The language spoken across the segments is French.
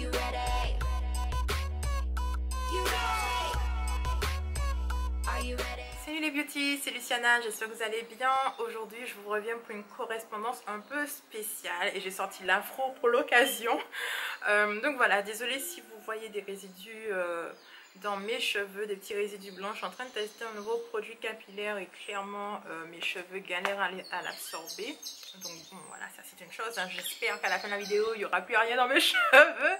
You ready? You ready? Are you ready? Salut les beauties, c'est Luciana, j'espère que vous allez bien. Aujourd'hui je vous reviens pour une correspondance un peu spéciale et j'ai sorti l'afro pour l'occasion. Donc voilà, désolée si vous voyez des résidus dans mes cheveux, des petits résidus blancs. Je suis en train de tester un nouveau produit capillaire et clairement mes cheveux galèrent à l'absorber. Donc bon voilà, ça c'est une chose, hein. J'espère qu'à la fin de la vidéo il n'y aura plus rien dans mes cheveux.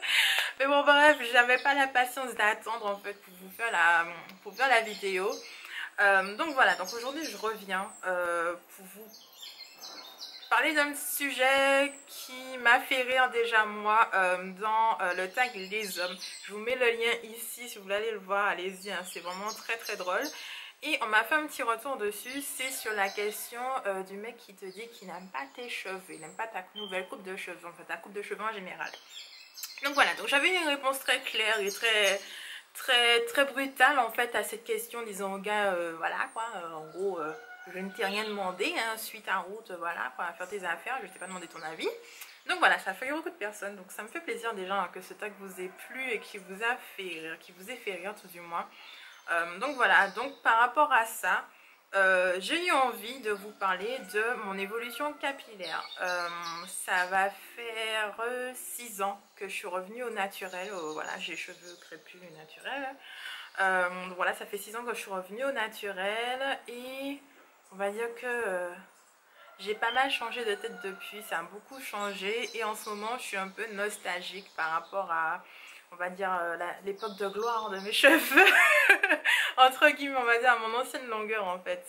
Mais bon bref, j'avais pas la patience d'attendre en fait pour vous faire la vidéo. Donc voilà, donc aujourd'hui je reviens pour vous parler d'un sujet qui m'a fait rire déjà moi dans le tag les hommes. Je vous mets le lien ici si vous voulez aller le voir, allez-y, hein, c'est vraiment très très drôle. Et on m'a fait un petit retour dessus, c'est sur la question du mec qui te dit qu'il n'aime pas tes cheveux, il n'aime pas ta nouvelle coupe de cheveux, en fait ta coupe de cheveux en général. Donc voilà, donc j'avais une réponse très claire et très brutale en fait à cette question, disant au gars voilà quoi, en gros je ne t'ai rien demandé, hein, suis ta route, voilà quoi, faire tes affaires, je ne t'ai pas demandé ton avis. Donc voilà, ça a fait beaucoup de personnes, donc ça me fait plaisir déjà hein, que ce tag vous ait plu et qui vous a fait rire, qui vous ait fait rire tout du moins. Donc voilà, donc par rapport à ça, j'ai eu envie de vous parler de mon évolution capillaire. Ça va faire 6 ans que je suis revenue au naturel. Voilà, j'ai cheveux crépus naturels. Voilà, ça fait 6 ans que je suis revenue au naturel et on va dire que j'ai pas mal changé de tête depuis. Ça a beaucoup changé et en ce moment je suis un peu nostalgique par rapport à, on va dire, l'époque de gloire de mes cheveux. Entre guillemets, on va dire à mon ancienne longueur en fait.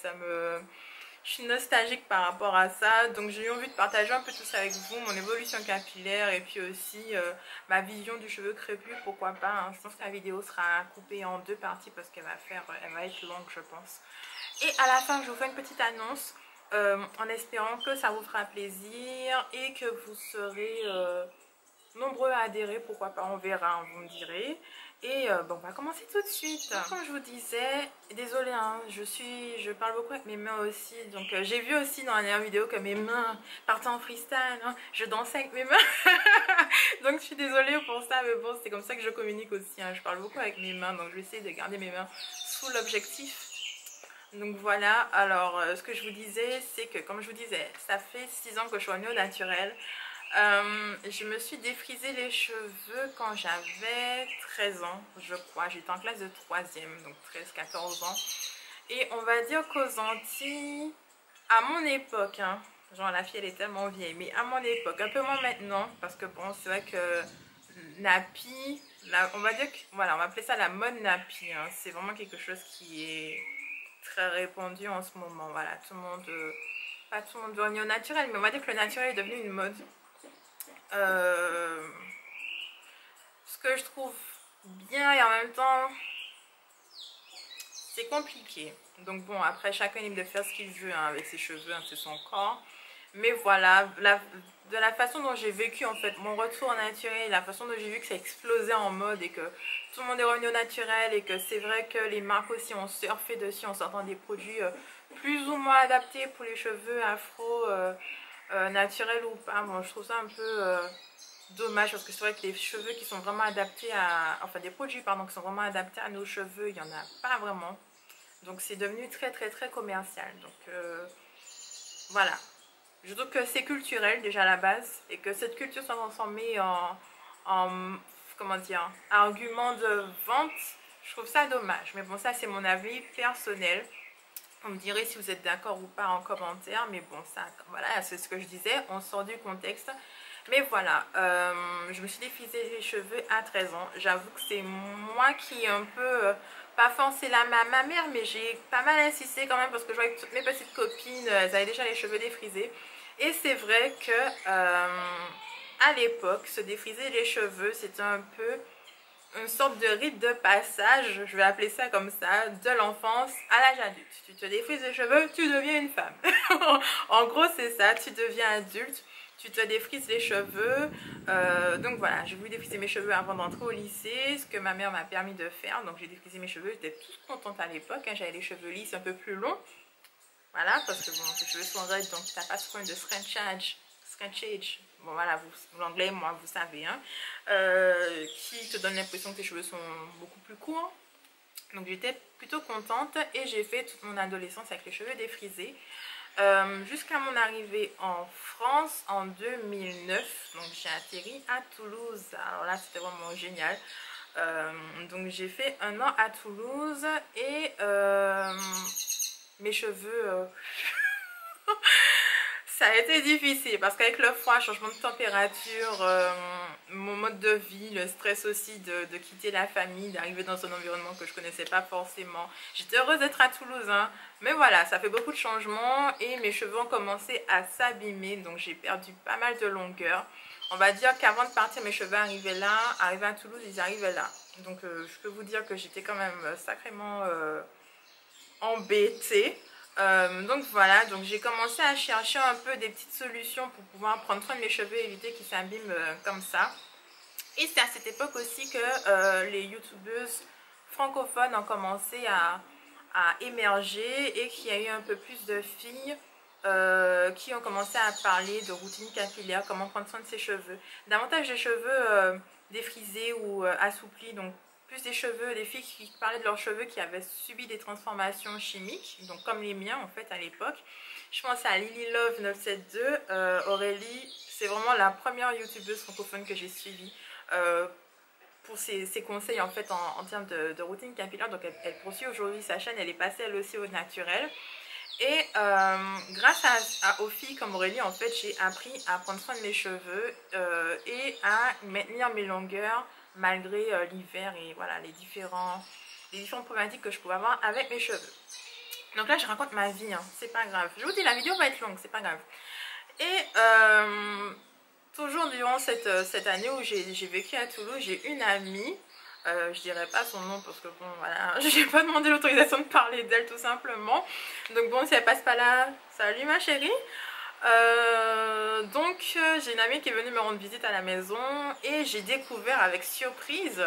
Je suis nostalgique par rapport à ça. Donc j'ai eu envie de partager un peu tout ça avec vous, mon évolution capillaire et puis aussi ma vision du cheveu crépus, pourquoi pas. Hein. Je pense que la vidéo sera coupée en 2 parties parce qu'elle va être longue je pense. Et à la fin je vous fais une petite annonce en espérant que ça vous fera plaisir et que vous serez nombreux à adhérer, pourquoi pas, on verra, hein, vous me direz. Et bon, on va commencer tout de suite. Comme je vous disais, désolée, hein, je parle beaucoup avec mes mains aussi. Donc j'ai vu aussi dans la dernière vidéo que mes mains partaient en freestyle, hein, je dansais avec mes mains. Donc je suis désolée pour ça, mais bon, c'est comme ça que je communique aussi. Hein. Je parle beaucoup avec mes mains, donc je vais essayer de garder mes mains sous l'objectif. Donc voilà, alors ce que je vous disais, c'est que comme je vous disais, ça fait 6 ans que je suis revenue au naturel. Je me suis défrisé les cheveux quand j'avais 13 ans, je crois. J'étais en classe de 3e, donc 13-14 ans. Et on va dire qu'aux Antilles, à mon époque, hein, genre la fille elle est tellement vieille, mais à mon époque, un peu moins maintenant, parce que bon, c'est vrai que nappy, on va dire que, voilà, on va appeler ça la mode nappy. Hein, c'est vraiment quelque chose qui est très répandu en ce moment. Voilà, tout le monde, pas tout le monde veut revenir au naturel, mais on va dire que le naturel est devenu une mode. Ce que je trouve bien et en même temps c'est compliqué. Donc bon, après chacun est libre de faire ce qu'il veut hein, avec ses cheveux, hein, c'est son corps. Mais voilà, de la façon dont j'ai vécu en fait mon retour au naturel, la façon dont j'ai vu que ça explosait en mode et que tout le monde est revenu au naturel et que c'est vrai que les marques aussi ont surfé dessus en sortant des produits plus ou moins adaptés pour les cheveux afro, naturels ou pas. Bon, je trouve ça un peu dommage parce que c'est vrai que les cheveux qui sont vraiment adaptés à, enfin des produits pardon qui sont vraiment adaptés à nos cheveux, il n'y en a pas vraiment. Donc c'est devenu très commercial. Donc voilà. Je trouve que c'est culturel déjà à la base et que cette culture soit transformée en comment dire, argument de vente. Je trouve ça dommage. Mais bon, ça c'est mon avis personnel. Vous me direz si vous êtes d'accord ou pas en commentaire. Mais bon, ça, voilà, c'est ce que je disais. On sort du contexte. Mais voilà, je me suis défrisé les cheveux à 13 ans. J'avoue que c'est moi qui ai un peu, pas forcé la main à ma mère, mais j'ai pas mal insisté quand même parce que je voyais que toutes mes petites copines, elles avaient déjà les cheveux défrisés. Et c'est vrai que à l'époque, se défriser les cheveux, c'était un peu une sorte de rite de passage, je vais appeler ça comme ça, de l'enfance à l'âge adulte. Tu te défrises les cheveux, tu deviens une femme. En gros, c'est ça, tu deviens adulte. Tu te défrises les cheveux, donc voilà, j'ai voulu défriser mes cheveux avant d'entrer au lycée, ce que ma mère m'a permis de faire, donc j'ai défrisé mes cheveux, j'étais toute contente à l'époque, hein, j'avais les cheveux lisses un peu plus longs, voilà, parce que bon, tes cheveux sont raides, donc t'as pas ce point de scrunchage, bon voilà, l'anglais, moi vous savez, hein, qui te donne l'impression que tes cheveux sont beaucoup plus courts. Donc j'étais plutôt contente et j'ai fait toute mon adolescence avec les cheveux défrisés. Jusqu'à mon arrivée en France en 2009. Donc j'ai atterri à Toulouse. Alors là c'était vraiment génial. Donc j'ai fait un an à Toulouse et mes cheveux ça a été difficile parce qu'avec le froid, changement de température, mon mode de vie, le stress aussi de quitter la famille, d'arriver dans un environnement que je connaissais pas forcément. J'étais heureuse d'être à Toulouse, hein, mais voilà, ça fait beaucoup de changements et mes cheveux ont commencé à s'abîmer, donc j'ai perdu pas mal de longueur. On va dire qu'avant de partir, mes cheveux arrivaient là, arrivés à Toulouse, ils arrivaient là. Donc je peux vous dire que j'étais quand même sacrément embêtée. Donc voilà, donc j'ai commencé à chercher un peu des petites solutions pour pouvoir prendre soin de mes cheveux et éviter qu'ils s'abîment comme ça. Et c'est à cette époque aussi que les youtubeuses francophones ont commencé à émerger et qu'il y a eu un peu plus de filles qui ont commencé à parler de routine capillaire, comment prendre soin de ses cheveux. Davantage des cheveux défrisés ou assouplis, donc plus des cheveux, des filles qui parlaient de leurs cheveux qui avaient subi des transformations chimiques, donc comme les miens en fait à l'époque. Je pense à Lily Love 972, Aurélie, c'est vraiment la première youtubeuse francophone que j'ai suivie pour ses conseils en fait en termes de routine capillaire. Donc elle poursuit aujourd'hui sa chaîne, elle est passée elle aussi au naturel. Et grâce aux filles comme Aurélie, en fait, j'ai appris à prendre soin de mes cheveux et à maintenir mes longueurs malgré l'hiver et voilà les différentes problématiques que je pouvais avoir avec mes cheveux. Donc là je raconte ma vie, hein, c'est pas grave. Je vous dis la vidéo va être longue, c'est pas grave. Et toujours durant cette année où j'ai vécu à Toulouse, j'ai une amie, je dirais pas son nom parce que bon voilà, j'ai pas demandé l'autorisation de parler d'elle tout simplement. Donc bon, si elle passe pas là, salut ma chérie. Donc j'ai une amie qui est venue me rendre visite à la maison et j'ai découvert avec surprise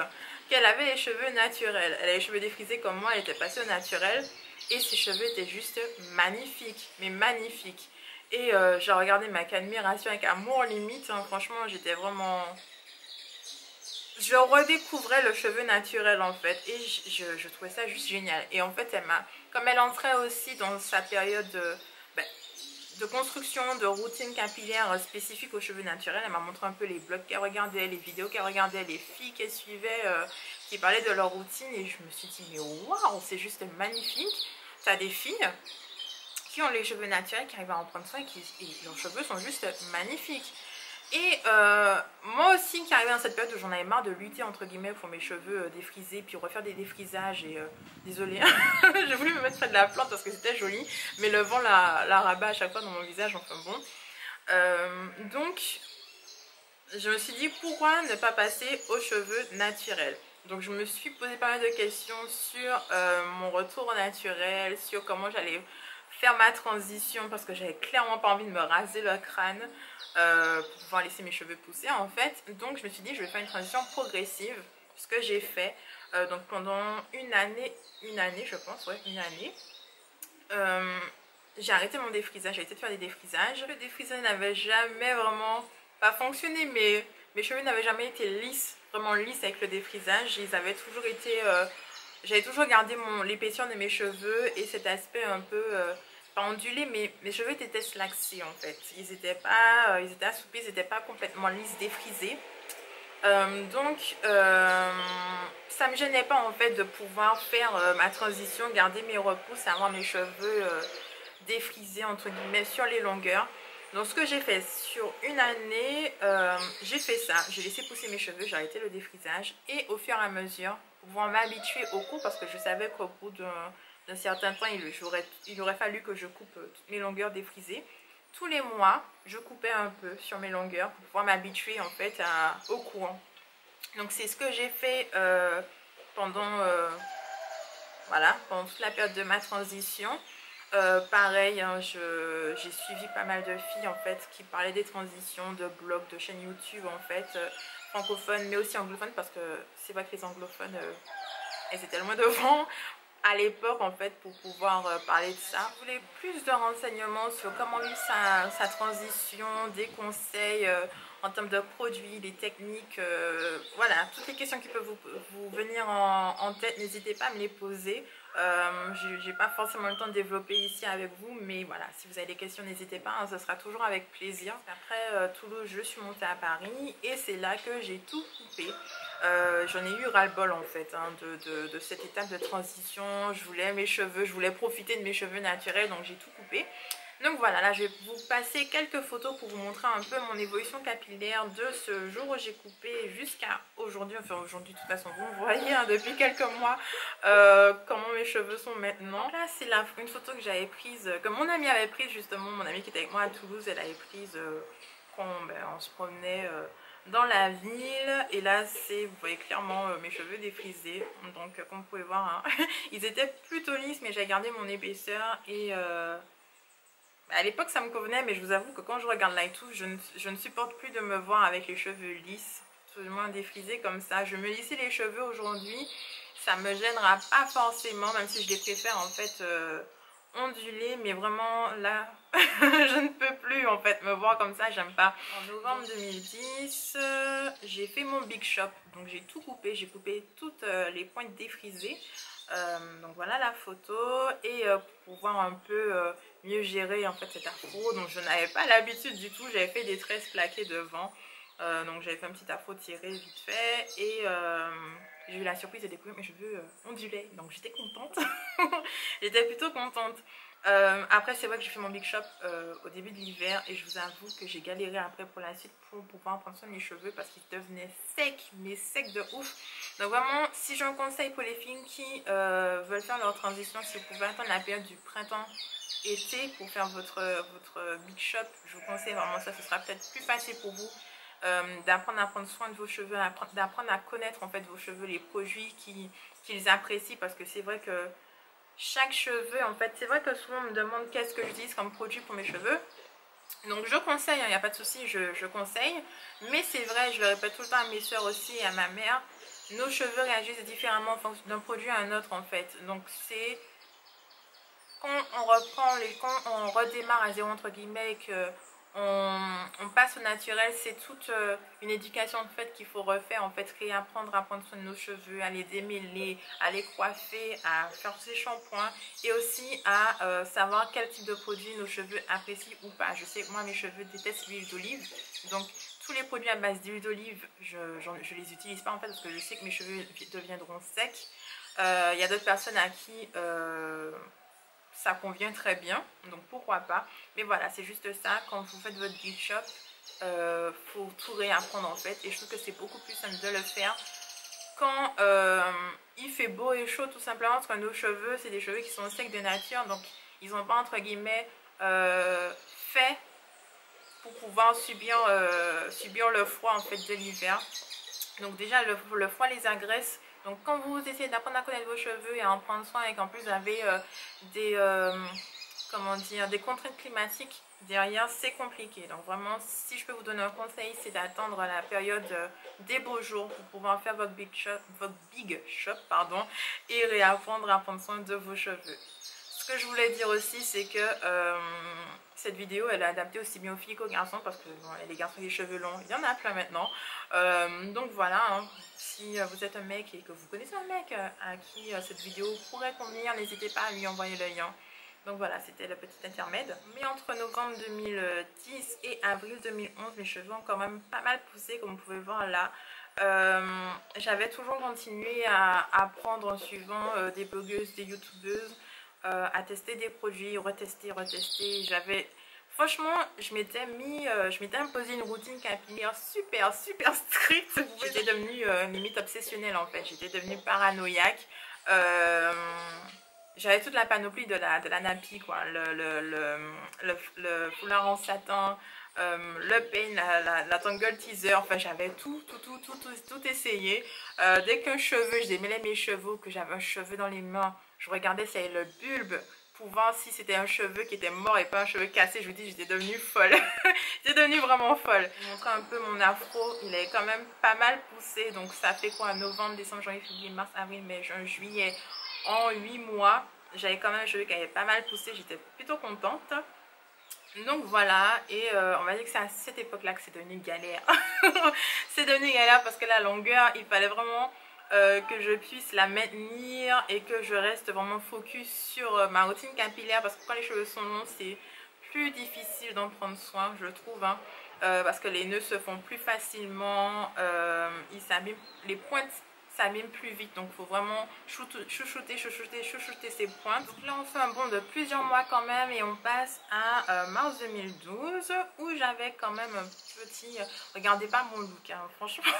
qu'elle avait les cheveux naturels. Elle a les cheveux défrisés comme moi, elle était passée au naturel et ses cheveux étaient juste magnifiques, mais magnifiques. Et j'ai regardé ma admiration avec amour limite, hein. Franchement j'étais vraiment... Je redécouvrais le cheveu naturel en fait et je trouvais ça juste génial. Et en fait elle m'a, comme elle entrait aussi dans sa période de construction, de routine capillaire spécifique aux cheveux naturels, elle m'a montré un peu les blogs qu'elle regardait, les vidéos qu'elle regardait, les filles qu'elle suivait qui parlaient de leur routine et je me suis dit mais waouh, c'est juste magnifique. Tu as des filles qui ont les cheveux naturels, qui arrivent à en prendre soin et leurs cheveux sont juste magnifiques. Et moi aussi qui arrivais dans cette période où j'en avais marre de lutter entre guillemets pour mes cheveux défrisés puis refaire des défrisages et désolée j'ai voulu me mettre près de la plante parce que c'était joli mais le vent la rabat à chaque fois dans mon visage, enfin bon. Donc je me suis dit pourquoi ne pas passer aux cheveux naturels. Donc je me suis posé pas mal de questions sur mon retour au naturel, sur comment j'allais faire ma transition parce que j'avais clairement pas envie de me raser le crâne pour pouvoir laisser mes cheveux pousser en fait. Donc je me suis dit je vais faire une transition progressive, ce que j'ai fait donc pendant une année je pense, ouais une année. J'ai arrêté mon défrisage, j'ai essayé de faire des défrisages. Le défrisage n'avait jamais vraiment pas fonctionné, mais mes cheveux n'avaient jamais été lisses, vraiment lisses avec le défrisage. Ils avaient toujours été... j'avais toujours gardé l'épaisseur de mes cheveux et cet aspect un peu... pas ondulé, mais mes cheveux étaient slaxés en fait. Ils étaient assouplis, ils n'étaient pas complètement lisses, défrisés. Donc ça me gênait pas en fait de pouvoir faire ma transition, garder mes repousses, avoir mes cheveux défrisés entre guillemets sur les longueurs. Donc ce que j'ai fait sur une année, j'ai fait ça, j'ai laissé pousser mes cheveux, j'ai arrêté le défrisage et au fur et à mesure pour pouvoir m'habituer au cours parce que je savais qu'au bout d'un certain temps il aurait fallu que je coupe toutes mes longueurs défrisées. Tous les mois, je coupais un peu sur mes longueurs pour pouvoir m'habituer en fait au cours. Donc c'est ce que j'ai fait pendant toute la période de ma transition. Pareil, hein, j'ai suivi pas mal de filles en fait qui parlaient des transitions, de blogs, de chaînes YouTube en fait francophones mais aussi anglophones parce que c'est vrai que les anglophones elles étaient loin devant à l'époque en fait pour pouvoir parler de ça. Je voulais plus de renseignements sur comment vivre sa transition, des conseils en termes de produits, les techniques, voilà, toutes les questions qui peuvent vous venir en tête, n'hésitez pas à me les poser. J'ai pas forcément le temps de développer ici avec vous, mais voilà, si vous avez des questions, n'hésitez pas, hein, ce sera toujours avec plaisir. Après Toulouse, je suis montée à Paris et c'est là que j'ai tout coupé. J'en ai eu ras-le-bol en fait, hein, de cette étape de transition. Je voulais mes cheveux, je voulais profiter de mes cheveux naturels, donc j'ai tout coupé. Donc voilà, là je vais vous passer quelques photos pour vous montrer un peu mon évolution capillaire de ce jour où j'ai coupé jusqu'à aujourd'hui. Enfin aujourd'hui de toute façon vous me voyez hein, depuis quelques mois comment mes cheveux sont maintenant. Donc là c'est une photo que j'avais prise, que mon amie avait prise justement, mon amie qui était avec moi à Toulouse, elle avait prise quand on se promenait dans la ville. Et là c'est, vous voyez clairement mes cheveux défrisés. Donc comme vous pouvez voir, hein, ils étaient plutôt lisses mais j'ai gardé mon épaisseur et... à l'époque ça me convenait, mais je vous avoue que quand je regarde là et tout, je ne supporte plus de me voir avec les cheveux lisses, tout du moins défrisés comme ça. Je me lissais les cheveux aujourd'hui, ça me gênera pas forcément, même si je les préfère en fait ondulés, mais vraiment là je ne peux plus en fait me voir comme ça, j'aime pas. En novembre 2010, j'ai fait mon big shop, donc j'ai tout coupé, j'ai coupé toutes les pointes défrisées. Donc voilà la photo et pour pouvoir un peu mieux gérer en fait cet afro, donc je n'avais pas l'habitude du tout, j'avais fait des tresses plaquées devant, donc j'avais fait un petit afro tiré vite fait et j'ai eu la surprise de découvrir mes cheveux ondulés, donc j'étais contente. J'étais plutôt contente. Après c'est vrai que j'ai fait mon big shop au début de l'hiver et je vous avoue que j'ai galéré après pour la suite pour pouvoir prendre soin de mes cheveux parce qu'ils devenaient secs, mais secs de ouf. Donc vraiment si j'ai un conseil pour les filles qui veulent faire leur transition, si vous pouvez attendre la période du printemps-été pour faire votre big shop, je vous conseille vraiment ça, ce sera peut-être plus facile pour vous. D'apprendre à prendre soin de vos cheveux, d'apprendre à connaître en fait vos cheveux, les produits qu'ils apprécient, parce que c'est vrai que chaque cheveu, en fait, c'est vrai que souvent on me demande qu'est-ce que j'utilise comme produit pour mes cheveux. Donc je conseille, il n'y a pas de souci, je conseille. Mais c'est vrai, je le répète tout le temps à mes soeurs aussi et à ma mère, nos cheveux réagissent différemment d'un produit à un autre en fait. Donc c'est quand on redémarre à zéro entre guillemets et que on passe au naturel, c'est toute une éducation en fait qu'il faut refaire, en fait, réapprendre à prendre soin de nos cheveux, à les démêler, à les coiffer, à faire ses shampoings et aussi à savoir quel type de produit nos cheveux apprécient ou pas. Je sais que moi mes cheveux détestent l'huile d'olive, donc tous les produits à base d'huile d'olive, je les utilise pas en fait parce que je sais que mes cheveux deviendront secs. Il y a d'autres personnes à qui ça convient très bien, donc pourquoi pas. Mais voilà, c'est juste ça, quand vous faites votre big shop, faut tout réapprendre en fait, et je trouve que c'est beaucoup plus simple de le faire quand il fait beau et chaud, tout simplement parce que nos cheveux, c'est des cheveux qui sont secs de nature, donc ils n'ont pas entre guillemets fait pour pouvoir subir le froid en fait de l'hiver. Donc déjà le froid les agresse. Donc quand vous essayez d'apprendre à connaître vos cheveux et à en prendre soin et qu'en plus vous avez des contraintes climatiques derrière, c'est compliqué. Donc vraiment, si je peux vous donner un conseil, c'est d'attendre la période des beaux jours pour pouvoir faire votre big shop et réapprendre à prendre soin de vos cheveux. Ce que je voulais dire aussi, c'est que cette vidéo elle est adaptée aussi bien aux filles qu'aux garçons, parce que bon, les garçons avec les cheveux longs, il y en a plein maintenant. Donc voilà, hein, si vous êtes un mec et que vous connaissez un mec à qui cette vidéo pourrait convenir, n'hésitez pas à lui envoyer le lien. Donc voilà, c'était le petit intermède. Mais entre novembre 2010 et avril 2011, mes cheveux ont quand même pas mal poussé, comme vous pouvez voir là. J'avais toujours continué à apprendre en suivant des blogueuses, des youtubeuses, à tester des produits, retester. Franchement, je m'étais imposé une routine capillaire super stricte. J'étais devenue limite obsessionnelle en fait. J'étais devenue paranoïaque. J'avais toute la panoplie de la nappy, quoi. Le foulard en satin, le peigne, la tangle teaser. Enfin, j'avais tout essayé. Dès qu'un cheveu, je démêlais mes cheveux, que j'avais un cheveu dans les mains, je regardais s'il y avait le bulbe pour voir si c'était un cheveu qui était mort et pas un cheveu cassé. Je vous dis, j'étais devenue folle. J'étais devenue vraiment folle. Je vous montrer un peu mon afro. Il est quand même pas mal poussé. Donc ça fait quoi? Novembre, décembre, janvier, février, mars, avril, mai, juin, juillet. En 8 mois, j'avais quand même un cheveu qui avait pas mal poussé. J'étais plutôt contente. Donc voilà, et on va dire que c'est à cette époque-là que c'est devenu galère. C'est devenu galère parce que la longueur, il fallait vraiment que je puisse la maintenir et que je reste vraiment focus sur ma routine capillaire, parce que quand les cheveux sont longs, c'est plus difficile d'en prendre soin, je trouve, hein, parce que les nœuds se font plus facilement, ils s'abîment, les pointes s'abîment plus vite, donc il faut vraiment chouchouter ces pointes. Donc là on fait un bond de plusieurs mois quand même et on passe à mars 2012 où j'avais quand même un petit, regardez pas mon look, hein, franchement.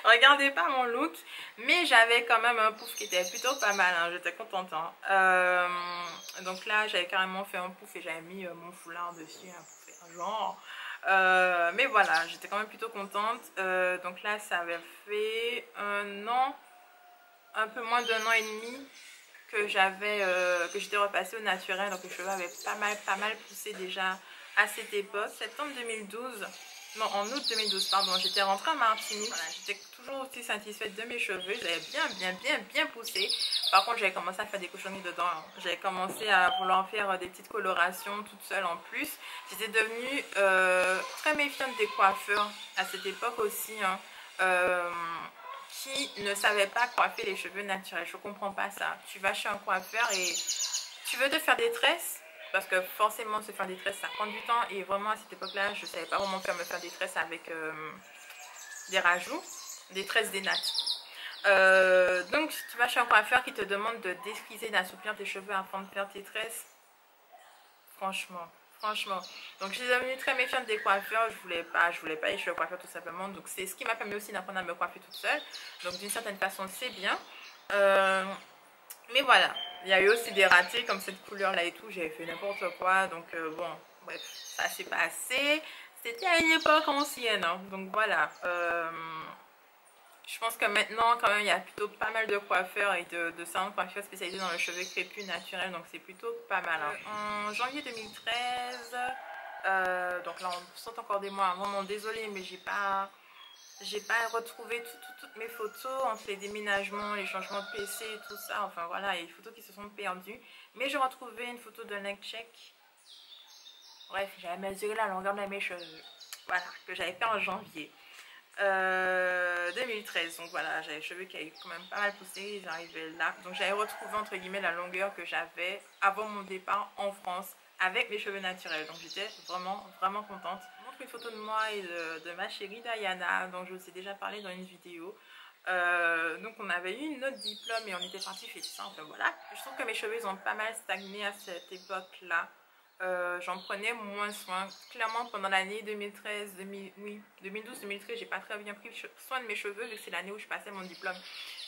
Regardez pas mon look, mais j'avais quand même un pouf qui était plutôt pas mal, hein, j'étais contente, hein. Donc là j'avais carrément fait un pouf et j'avais mis mon foulard dessus, hein, pour faire genre. Mais voilà, j'étais quand même plutôt contente. Donc là ça avait fait un an, un peu moins d'un an et demi que j'étais repassée au naturel, donc les cheveux avaient pas mal poussé déjà à cette époque. Septembre 2012, non, en août 2012, pardon, j'étais rentrée en Martinique. Voilà, j'étais toujours aussi satisfaite de mes cheveux, j'avais bien poussé. Par contre, j'avais commencé à faire des cochonneries dedans, hein. J'avais commencé à vouloir faire des petites colorations toute seule en plus. J'étais devenue très méfiante des coiffeurs à cette époque aussi, hein, qui ne savaient pas coiffer les cheveux naturels. Je comprends pas ça. Tu vas chez un coiffeur et tu veux te faire des tresses, parce que forcément se faire des tresses ça prend du temps, et vraiment à cette époque là je savais pas vraiment me faire des tresses avec des rajouts, des tresses des nattes. Donc tu vas chez un coiffeur qui te demande de d'esquisser, d'assouplir tes cheveux avant de faire tes tresses. Franchement. Donc je suis devenue très méfiante des coiffeurs, je voulais pas aller chez le coiffeur tout simplement. Donc c'est ce qui m'a permis aussi d'apprendre à me coiffer toute seule. Donc d'une certaine façon c'est bien. Mais voilà, il y a eu aussi des ratés comme cette couleur là et tout, j'avais fait n'importe quoi. Donc bon, bref, ça s'est passé. C'était à une époque ancienne, hein. Donc voilà. Je pense que maintenant, quand même, il y a plutôt pas mal de coiffeurs et de salons de coiffure spécialisés dans le cheveu crépus naturel. Donc, c'est plutôt pas mal, hein. En janvier 2013, donc là, on sent encore des mois. Vraiment désolée, mais j'ai pas retrouvé toutes mes photos entre les déménagements, les changements de PC et tout ça. Enfin, voilà, il y a des photos qui se sont perdues. Mais j'ai retrouvé une photo de neck check. Bref, j'avais mesuré la longueur de mes cheveux. Voilà, que j'avais fait en janvier. 2013, donc voilà, j'avais les cheveux qui avaient quand même pas mal poussé, j'arrivais là, donc j'avais retrouvé entre guillemets la longueur que j'avais avant mon départ en France avec mes cheveux naturels, donc j'étais vraiment contente. Je vous montre une photo de moi et de ma chérie Diana, dont je vous ai déjà parlé dans une vidéo. Donc on avait eu notre diplôme et on était parti fêter ça, enfin voilà. Je trouve que mes cheveux ils ont pas mal stagné à cette époque là. J'en prenais moins soin. Clairement pendant l'année 2012-2013 j'ai pas très bien pris soin de mes cheveux vu que c'est l'année où je passais mon diplôme.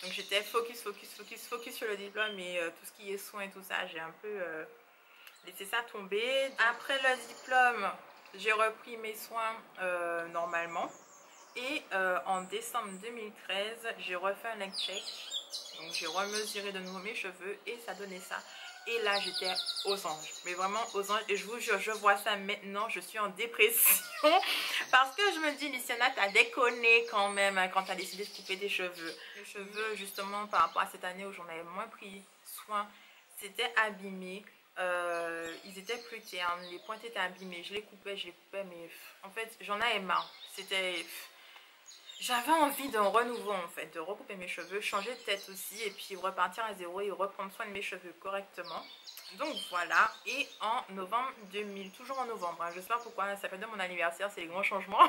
Donc j'étais focus sur le diplôme et tout ce qui est soins et tout ça, j'ai un peu laissé ça tomber. Après le diplôme j'ai repris mes soins normalement. Et en décembre 2013 j'ai refait un neck check. Donc j'ai remesuré de nouveau mes cheveux et ça donnait ça. Et là, j'étais aux anges. Mais vraiment aux anges. Et je vous jure, je vois ça maintenant. Je suis en dépression. Parce que je me dis, Luciana, t'as déconné quand même hein, quand t'as décidé de couper tes cheveux. Les cheveux, justement, par rapport à cette année où j'en avais moins pris soin, c'était abîmé. Ils étaient plus ternes. Les pointes étaient abîmées. Je les coupais. Mais en fait, j'en avais marre. C'était... J'avais envie d'un renouveau en fait, de recouper mes cheveux, changer de tête aussi et puis repartir à zéro et reprendre soin de mes cheveux correctement. Donc voilà, et en novembre 2000, toujours en novembre, hein, je sais pas pourquoi, ça fait de mon anniversaire, c'est les grands changements.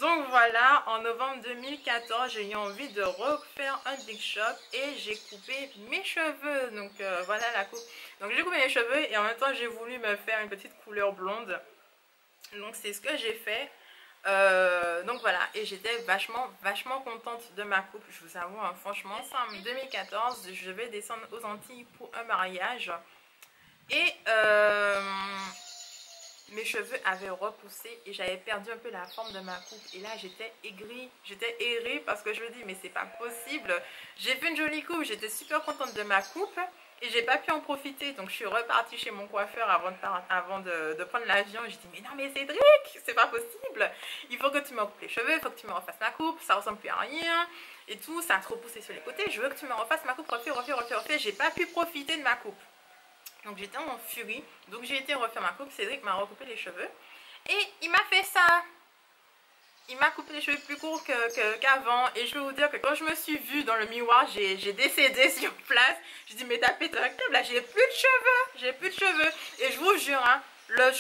Donc voilà, en novembre 2014, j'ai eu envie de refaire un big shop et j'ai coupé mes cheveux. Donc voilà la coupe. Donc j'ai coupé mes cheveux et en même temps j'ai voulu me faire une petite couleur blonde. Donc c'est ce que j'ai fait. Donc voilà, et j'étais vachement contente de ma coupe, je vous avoue, hein, franchement. En 2014, je vais descendre aux Antilles pour un mariage et mes cheveux avaient repoussé et j'avais perdu un peu la forme de ma coupe. Et là j'étais aigrie, j'étais aérée parce que je me dis mais c'est pas possible. J'ai fait une jolie coupe, j'étais super contente de ma coupe. Et j'ai pas pu en profiter, donc je suis repartie chez mon coiffeur avant de prendre l'avion. Et j'ai dit mais non mais Cédric, c'est pas possible. Il faut que tu me recoupes les cheveux, il faut que tu me refasses ma coupe, ça ressemble plus à rien. Et tout, ça a trop poussé sur les côtés, je veux que tu me refasses ma coupe, refais. J'ai pas pu profiter de ma coupe. Donc j'étais en furie. Donc j'ai été refaire ma coupe. Cédric m'a recoupé les cheveux. Et il m'a fait ça. Il m'a coupé les cheveux plus courts qu'avant. Et je vais vous dire que quand je me suis vue dans le miroir, j'ai décédé sur place. Je dis mais t'as pété un câble là, j'ai plus de cheveux. J'ai plus de cheveux. Et je vous jure, hein, la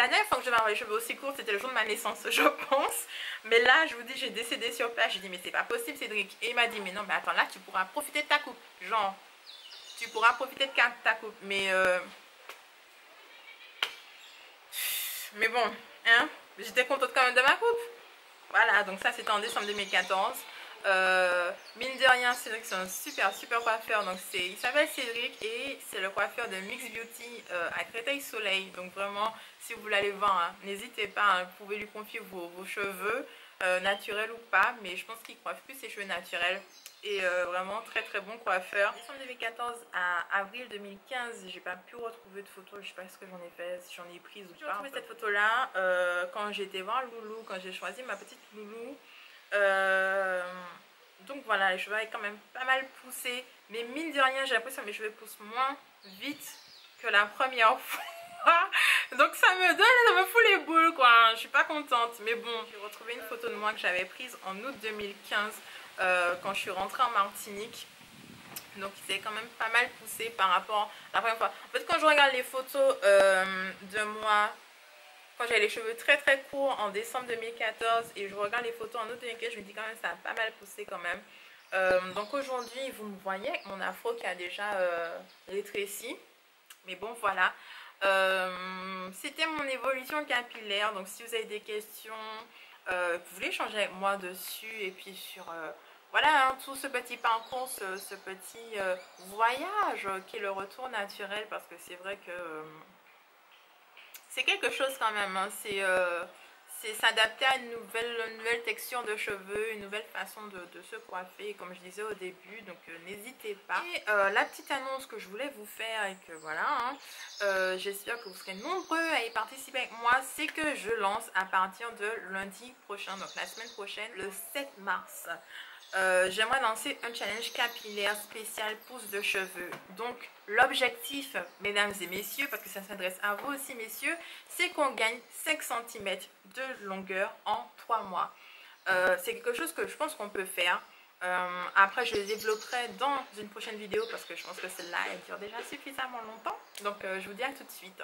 dernière fois que j'avais les cheveux aussi courts, c'était le jour de ma naissance, je pense. Mais là, je vous dis, j'ai décédé sur place. J'ai dit mais c'est pas possible, Cédric. Et il m'a dit mais non, mais attends, là tu pourras profiter de ta coupe. Genre, tu pourras profiter de ta coupe. Mais bon, hein, j'étais contente quand même de ma coupe. Voilà, donc ça c'était en décembre 2014. Mine de rien, Cédric c'est un super coiffeur. Donc il s'appelle Cédric et c'est le coiffeur de Mix Beauty à Créteil-Soleil. Donc vraiment, si vous voulez aller voir, hein, n'hésitez pas, hein, vous pouvez lui confier vos cheveux, naturels ou pas. Mais je pense qu'il coiffe plus ses cheveux naturels. Et vraiment très bon coiffeur. Décembre 2014 à avril 2015, j'ai pas pu retrouver de photos, je sais pas ce que j'en ai fait, si j'en ai prise ou pas. J'ai retrouvé cette photo là quand j'étais voir Loulou, quand j'ai choisi ma petite Loulou. Donc voilà, les cheveux avaient quand même pas mal poussé, mais mine de rien j'ai l'impression que mes cheveux poussent moins vite que la première fois. Donc ça me fout les boules quoi, je suis pas contente. Mais bon, j'ai retrouvé une photo de moi que j'avais prise en août 2015 quand je suis rentrée en Martinique. Donc il s'est quand même pas mal poussé par rapport à la première fois. En fait quand je regarde les photos de moi quand j'avais les cheveux très courts en décembre 2014 et je regarde les photos en août 2015, je me dis quand même ça a pas mal poussé quand même. Donc aujourd'hui vous me voyez avec mon afro qui a déjà rétréci. Mais bon voilà. C'était mon évolution capillaire. Donc si vous avez des questions, vous voulez échanger avec moi dessus et puis sur voilà, hein, tout ce petit parcours, ce petit voyage qui est le retour naturel, parce que c'est vrai que c'est quelque chose quand même, hein, c'est s'adapter à une nouvelle texture de cheveux, une nouvelle façon de se coiffer, comme je disais au début, donc n'hésitez pas. Et la petite annonce que je voulais vous faire, et que voilà, hein, j'espère que vous serez nombreux à y participer avec moi, c'est que je lance à partir de lundi prochain, donc la semaine prochaine, le 7 mars. J'aimerais lancer un challenge capillaire spécial pousse de cheveux. Donc l'objectif, mesdames et messieurs, parce que ça s'adresse à vous aussi messieurs, c'est qu'on gagne 5 cm de longueur en 3 mois. C'est quelque chose que je pense qu'on peut faire. Après je le développerai dans une prochaine vidéo parce que je pense que celle-là elle dure déjà suffisamment longtemps. Donc je vous dis à tout de suite.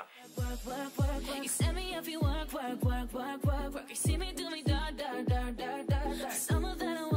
You see me do me da da da da da da. Some of that I want.